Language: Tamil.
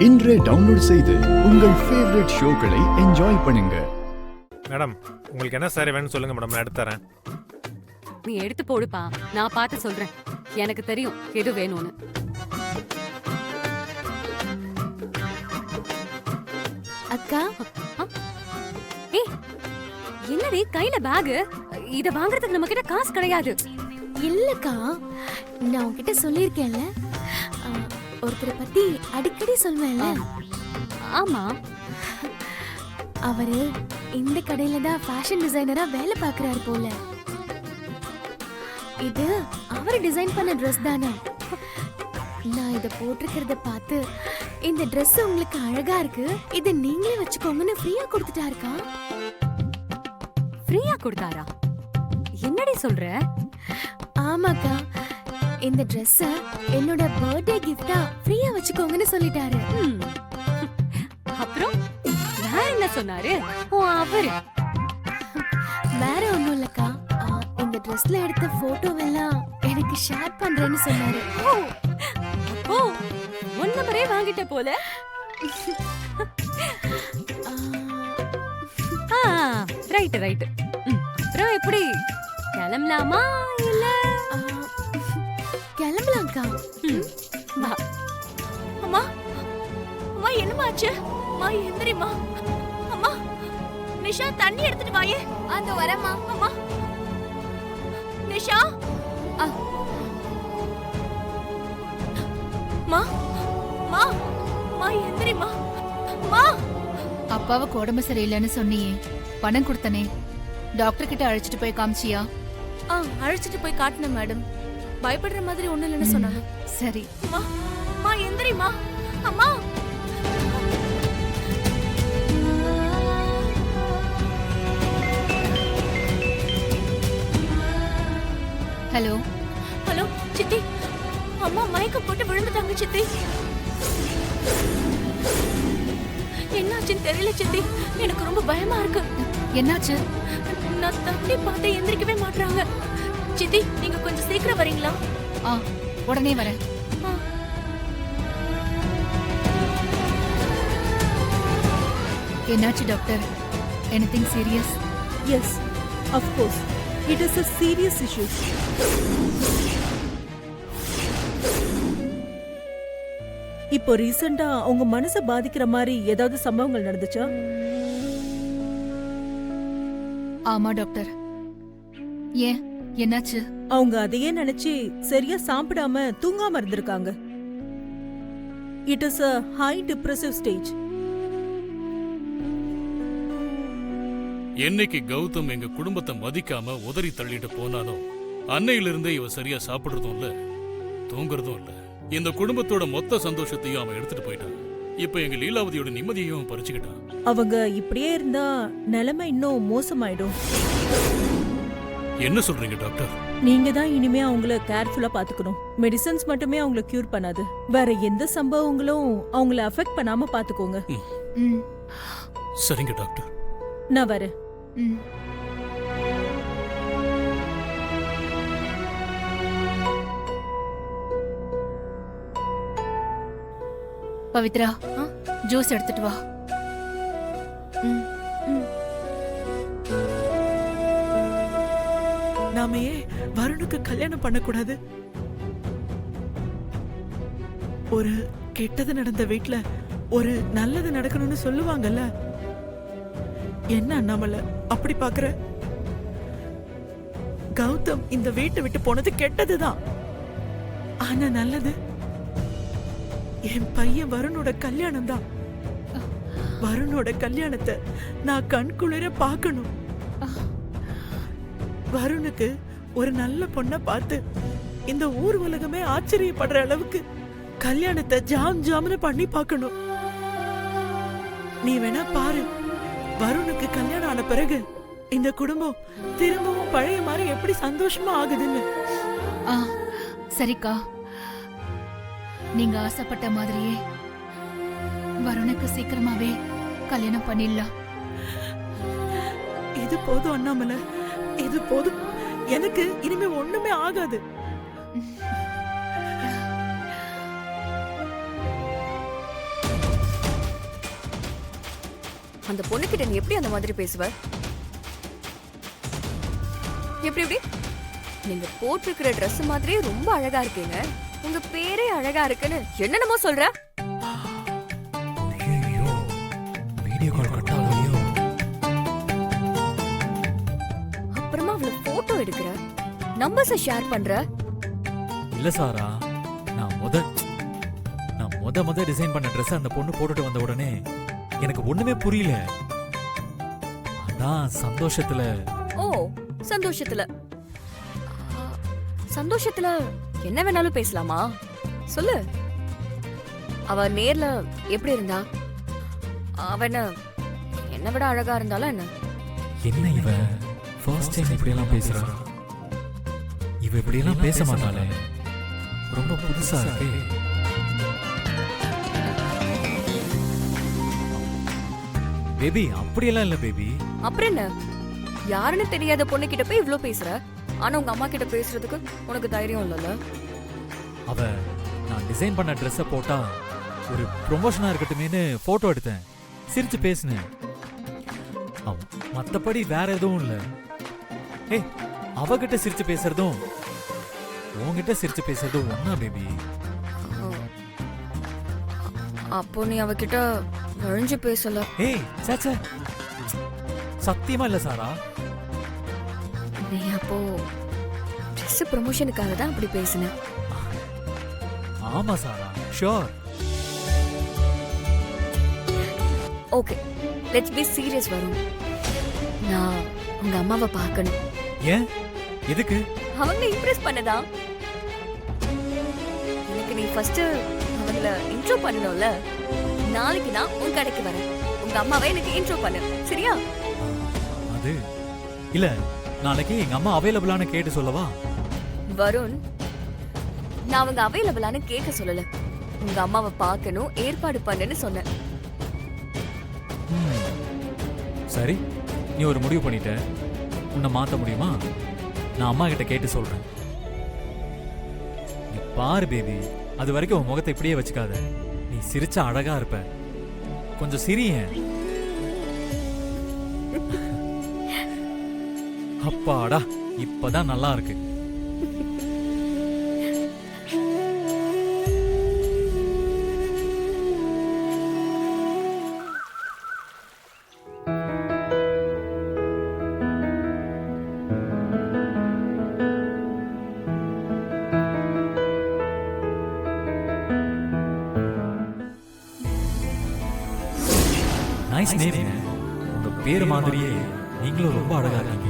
இன்றே டவுன்லோட் செய்து உங்கள் ஃபேவரட் ஷோக்களை என்ஜாய் பண்ணுங்க. மேடம், உங்களுக்கு என்ன சாரி வேணும்னு சொல்லுங்க மேடம், நான் எடுத்து தரேன். நீ எடுத்து போடுப்பா, நான் பார்த்து சொல்றேன். எனக்கு தெரியும் எது வேணும்னு. அக்கா, ஏய், என்னடி கையில பேக்? இத வாங்குறதுக்கு நம்ம கிட்ட காசு கிடையாது. இல்லக்கா, நான் உன்கிட்ட சொல்லியிருக்கேன்ல, ஒருத்தரை பத்தி அடிக்கடி சொல்வேன்ல. ஆமா, அவரு இந்த கடையில தான் ஃபேஷன் டிசைனரா வேலை பார்க்கறாரு போல. இது அவர் டிசைன் பண்ண Dress தானே. நான் இத போட்டிருக்கிறத பார்த்து இந்த Dress உங்களுக்கு அழகா இருக்கு, இத நீங்களே வச்சுக்கோங்கன்னு ஃப்ரீயா கொடுத்துட்டாருக்கா. ஃப்ரீயா கொடுத்தாரா? என்னடி சொல்ற? ஆமாக்கா, இந்த Dress என்னோட பர்த்டே கிஃப்டா ஃப்ரீயா வச்சுக்கோங்கன்னு சொல்லிட்டாரு. அப்புறம் வேற என்ன சொன்னாரு? ஓ, அவரு வேற ஒண்ணும் இல்லக்கா, இந்த Dressல எடுத்த போட்டோவெல்லாம் எனக்கு ஷேர் பண்றேன்னு சொன்னாரு. ஓ, ஒன் நம்பரே வாங்கிட்ட போல. Right right. அப்புறம் எப்படி கிளம்பலாமா இல்ல? கிளம்பலாம்க்கா. வா. அம்மா, அம்மா என்னமாச்சு? அம்மா எந்திரிம்மா. அம்மா, நிஷா தண்ணி எடுத்துட்டு வாயே. அந்த வரமா. அம்மா, நிஷா. மா, மா, மா எந்திரிம்மா. மா. அப்பாவுக்கு உடம்பு சரியில்லைன்னு சொன்னியே, பணம் கொடுத்தனே, டாக்டர் கிட்ட அழைச்சிட்டு போய் காமிச்சியா? அழைச்சிட்டு போய் காட்டினேன் மேடம். பயப்படுற மாதிரி ஒண்ணு இல்லைன்னு சொன்னாங்க. சரி. அம்மா, மா எந்திரிம்மா. அம்மா. ஹலோ. ஹலோ சித்தி, அம்மா மயக்கம் போட்டு விழுந்துட்டாங்க சித்தி. என்னாச்சுன்னு தெரியல சித்தி, எனக்கு ரொம்ப பயமா இருக்கு. என்னாச்சு? நான் தண்ணி பார்த்து எந்திரிக்கவே மாட்றாங்க. சித்தி, நீங்க கொஞ்சம் சீக்கிரம் வரீங்களா? உடனே வரேன். என்னாச்சு doctor? Anything serious? Yes, of course. It is a serious issue. இப்போ ரீசெண்டா உங்க மனசை பாதிக்கிற மாதிரி ஏதாவது சம்பவங்கள் நடந்துச்சா? ஆமா டாக்டர். ஏன், என்னாச்சு? அவங்க அதையே நினைச்சு சரியா சாப்பிடாம தூங்காம இருந்திருக்காங்க. It is a high depressive stage. என்னைக்கு கௌதம் எங்க குடும்பத்தை மதிக்காம உதறி தள்ளிட்டு போனானோ அன்னையிலிருந்தே இவ சரியா சாப்பிடுறதும் இல்ல, தூங்குறதும் இல்ல. இந்த குடும்பத்தோட மொத்த சந்தோஷத்தையும் அவன் எடுத்துட்டு போயிட்டான். இப்ப எங்க லீலாவதியோட நிம்மதியையும் பறிச்சுக்கிட்டான். அவங்க இப்படியே இருந்தா நிலைமை இன்னும் மோசமாயிடும். என்ன சொல்றீங்க டாக்டர்? நீங்க தான் இனிமே அவங்கள கேர்ஃபுல்லா பாத்துக்கணும். மெடிசன்ஸ் மட்டுமே அவங்கள கியூர் பண்ணாது. வேற எந்த சம்பவங்களும் அவங்கள அஃபெக்ட் பண்ணாம பாத்துக்கோங்க. சரிங்க டாக்டர். நான் வரேன். பவித்ரா, ஜூஸ் எடுத்துட்டு வா. நாம ஏன் வருணுக்கு கல்யாணம் பண்ணக்கூடாது? ஒரு கெட்டது நடந்த வீட்ல ஒரு நல்லது நடக்கணும்னு சொல்லுவாங்கல்ல. என்ன அண்ணாமலை அப்படி பாக்குற? கௌதம் இந்த வீட்டை விட்டு போனது கெட்டதுதான், ஆனா நல்லது என் பையன் வருணோட கல்யாணம் தான். வருணோட கல்யாணத்தை நான் கண்குளிர பார்க்கணும். வருணுக்கு ஒரு நல்ல பொண்ண பார்த்து இந்த ஊர் உலகமே ஆச்சரியப்படுற அளவுக்கு கல்யாணத்தை ஜாம் ஜாம்னு பண்ணி பார்க்கணும். நீ வேணா பாரு, வருணுக்கு கல்யாணம் ஆன பிறகு இந்த குடும்பம் திரும்பவும் பழைய மாதிரி எப்படி சந்தோஷமா ஆகுதுன்னு. சரிக்கா, நீங்க ஆசைப்பட்ட மாதிரியே வருணுக்கு சீக்கிரமாவே கல்யாணம் பண்ணிடலாம். இது போதும் அண்ணாமலை, இது போதும். எனக்கு இனிமே ஒண்ணுமே ஆகாது. அந்த பொண்ணுகிட்ட நீ எப்படி அந்த மாதிரி பேசுவ? எப்படி எப்படி? நீங்க போட்டிருக்கிற Dress மாதிரியே ரொம்ப அழகா இருக்கீங்க. உங்க பேரே அழகா இருக்குன்னு என்னென்னமோ சொல்ற? ஐயோ, வீடியோ கால் கட் ஆகலையோ? அப்புறமா அவள போட்டோ எடுக்கிற, நம்பர்ஸ ஷேர் பண்ற. இல்ல சாரா, நான் முத டிசைன் பண்ண Dress அந்த பொண்ணு போட்டுட்டு வந்த உடனே எனக்கு ஒண்ணுமே புரியல. அதான் சந்தோஷத்துல. ஓ, சந்தோஷத்துல. சந்தோஷத்துல என்ன வேணாலும் பேசலாமா? சொல்லு. அவ நேர்ல எப்படி இருந்தா? அவன என்ன விட அழகா இருந்தாலும் என்ன? என்ன இவ ஃபர்ஸ்ட் டைம் இப்படி எல்லாம் பேசுறா? இவ இப்படி எல்லாம் பேச மாட்டாளே, ரொம்ப புதுசா இருக்கு. பேபி அப்படியெல்லாம் இல்ல பேபி. அப்புறம் என்ன? யாருன்னு தெரியாத பொண்ணு கிட்ட போய் இவ்ளோ பேசுற? ஆனா உங்க அம்மா கிட்ட பேசுறதுக்கு உனக்கு தைரியம் இல்லல? அவ நான் டிசைன் பண்ண Dress போட்டா ஒரு ப்ரொமோஷனா இருக்கட்டுமேனு போட்டோ எடுத்தேன், சிரிச்சு பேசினேன். மத்தபடி வேற எதுவும் இல்ல. ஏய், அவகிட்ட சிரிச்சு பேசுறதும் உன்கிட்ட சிரிச்சு பேசுறதும் ஒண்ணா பேபி? அப்போ நீ அவகிட்ட வழிஞ்சு பேசல? ஏய் சாச்சா, சத்தியமா இல்ல சாரா. நீ அப்போ ட்ரெஸ் ப்ரமோஷனுக்காக தான் அப்படி பேசின? ஆமா சாரா, sure. Okay, let's be serious வரும். நான் உங்க அம்மாவை பார்க்கணும். ஏன்? எதுக்கு? அவங்க இம்ப்ரெஸ் பண்ணதா? எனக்கு நீ ஃபர்ஸ்ட் அவங்கள இன்ட்ரோ பண்ணணும்ல. நாளைக்கு நான் உன் கடைக்கு வரேன். உங்க அம்மாவை எனக்கு இன்ட்ரோ பண்ணு, சரியா? அது இல்ல, நாளைக்கு எங்க அம்மா அவைலபிளான கேட்டு சொல்லவா? வருண், நான் அவங்க அவைலபிளான கேட்க சொல்லல. உங்க அம்மாவை பார்க்கணும், ஏற்பாடு பண்ணுன்னு சொன்னேன். சரி, நீ ஒரு முடிவு பண்ணிட்ட, உன்னை மாத்த முடியுமா? நான் அம்மா கிட்ட கேட்டு சொல்றேன். நீ பாரு பேபி, அது வரைக்கும் உன் முகத்தை இப்படியே வச்சுக்காத. நீ சிரிச்சா அழகா இருப்ப, கொஞ்சம் சிரியேன். அப்பாடா, இப்பதான் நல்லா இருக்கு. Nice name. உங்க பேரு மாதிரியே நீங்களும் ரொம்ப அழகா இருக்கீங்க.